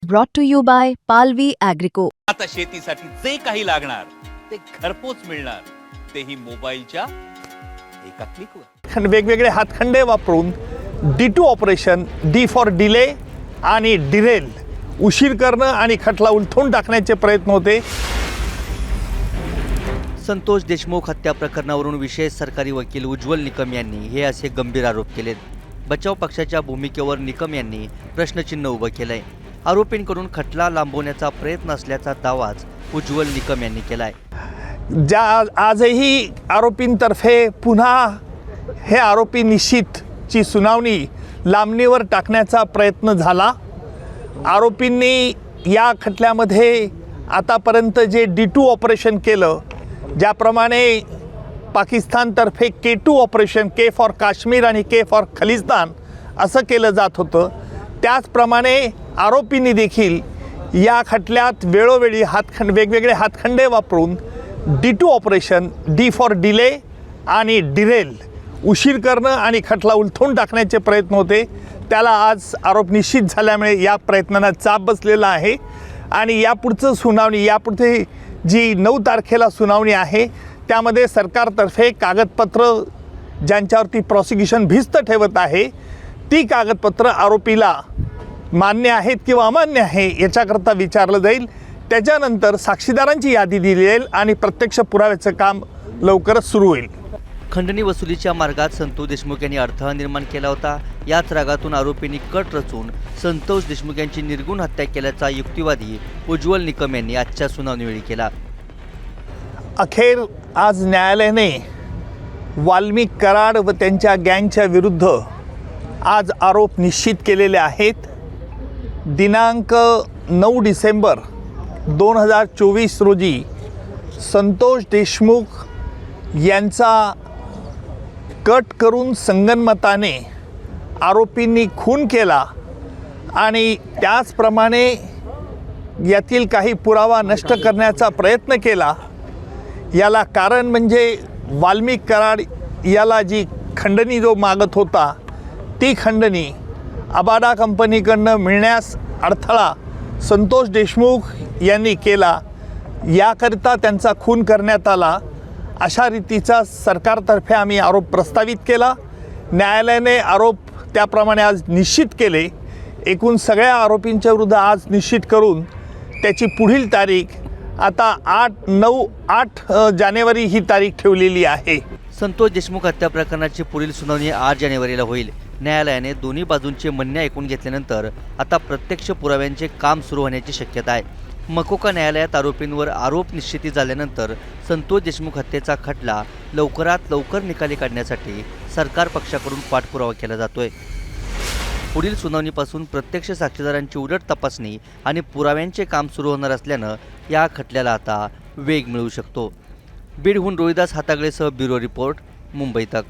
brought to you by Palvi Agrico. आता शेतीसाठी जे काही लागणार ते घरपोच मिळणार, तेही मोबाईलच्या एका क्लिकवर. वेगवेगळे हातखंडे वापरून D2 operation, D for delay आणि डिरेल, उशीर करणं आणि खटला उलथून टाकण्याचे प्रयत्न होते. संतोष देशमुख हत्या प्रकरणावरून विशेष सरकारी वकील उज्ज्वल निकम यांनी हे असे गंभीर आरोप केलेत. बचाव पक्षाच्या भूमिकेवर निकम यांनी प्रश्नचिन्ह उभं केलंय. आरोपींकडून खटला लांबवण्याचा प्रयत्न असल्याचा दावाच उज्ज्वल निकम यांनी केलाय. आजही आरोपींतर्फे पुन्हा हे आरोपी निश्चितची सुनावणी लांबणीवर टाकण्याचा प्रयत्न झाला. आरोपींनी या खटल्यामध्ये आतापर्यंत जे D2 ऑपरेशन केलं, ज्याप्रमाणे पाकिस्तानतर्फे K2 operation, K for Kashmir आणि K फॉर खलिस्तान असं केलं जात होतं, त्याचप्रमाणे आरोपींनी देखील या खटल्यात वेळोवेळी वेगवेगळे हातखंडे वापरून D2 operation, D for delay आणि डिरेल, उशीर करणं आणि खटला उलथून टाकण्याचे प्रयत्न होते. त्याला आज आरोप निश्चित झाल्यामुळे या प्रयत्नांना चाप बसलेला आहे आणि यापुढचं सुनावणी, यापुढे जी 9 तारखेला सुनावणी आहे, त्यामध्ये सरकारतर्फे कागदपत्र ज्यांच्यावरती प्रॉसिक्युशन भिस्त ठेवत आहे, ती कागदपत्र आरोपीला मान्य आहेत किंवा अमान्य आहे याच्याकरता विचारलं जाईल. त्याच्यानंतर साक्षीदारांची यादी दिली जाईल आणि प्रत्यक्ष पुराव्याचं काम लवकरच सुरू होईल. खंडणी वसुलीच्या मार्गात संतोष देशमुख यांनी अडथळा निर्माण केला होता. याच रागातून आरोपींनी कट रचून संतोष देशमुख यांची निर्गुण हत्या केल्याचा युक्तिवादी उज्ज्वल निकम यांनी आजच्या सुनावणीवेळी केला. अखेर आज न्यायालयाने वाल्मिक कराड व त्यांच्या गँगच्या विरुद्ध आज आरोप निश्चित केलेले आहेत. दिनांक 9 डिसेंबर 2024 रोजी संतोष देशमुख यांचा कट करून संगनमताने आरोपींनी खून केला आणि त्याचप्रमाणे यातील काही पुरावा नष्ट करण्याचा प्रयत्न केला. याला कारण म्हणजे वाल्मिक कराड याला जी खंडणी जो मागत होता, ती खंडणी अबाडा कंपनीकडनं मिळण्यास अडथळा संतोष देशमुख यांनी केला. याकरिता त्यांचा खून करण्यात आला, अशा रीतीचा सरकारतर्फे आम्ही आरोप प्रस्तावित केला. न्यायालयाने आरोप त्याप्रमाणे आज निश्चित केले. एकूण सगळ्या आरोपींच्या विरुद्ध आज निश्चित करून त्याची पुढील तारीख आता 8 जानेवारी ही तारीख ठेवलेली आहे. संतोष देशमुख हत्या प्रकरणाची पुढील सुनावणी 8 जानेवारीला होईल. न्यायालयाने दोन्ही बाजूंचे म्हणणे ऐकून घेतल्यानंतर आता प्रत्यक्ष पुराव्यांचे काम सुरू होण्याची शक्यता आहे. मकोका न्यायालयात आरोपींवर आरोप निश्चिती झाल्यानंतर संतोष देशमुख हत्येचा खटला लवकरात लवकर निकाली काढण्यासाठी सरकार पक्षाकडून पाठपुरावा केला जातोय. पुढील सुनावणीपासून प्रत्यक्ष साक्षीदारांची उलट तपासणी आणि पुराव्यांचे काम सुरू होणार असल्यानं या खटल्याला आता वेग मिळू शकतो. बीडहून रोहिदास हातागळेसह ब्युरो रिपोर्ट, मुंबई तक.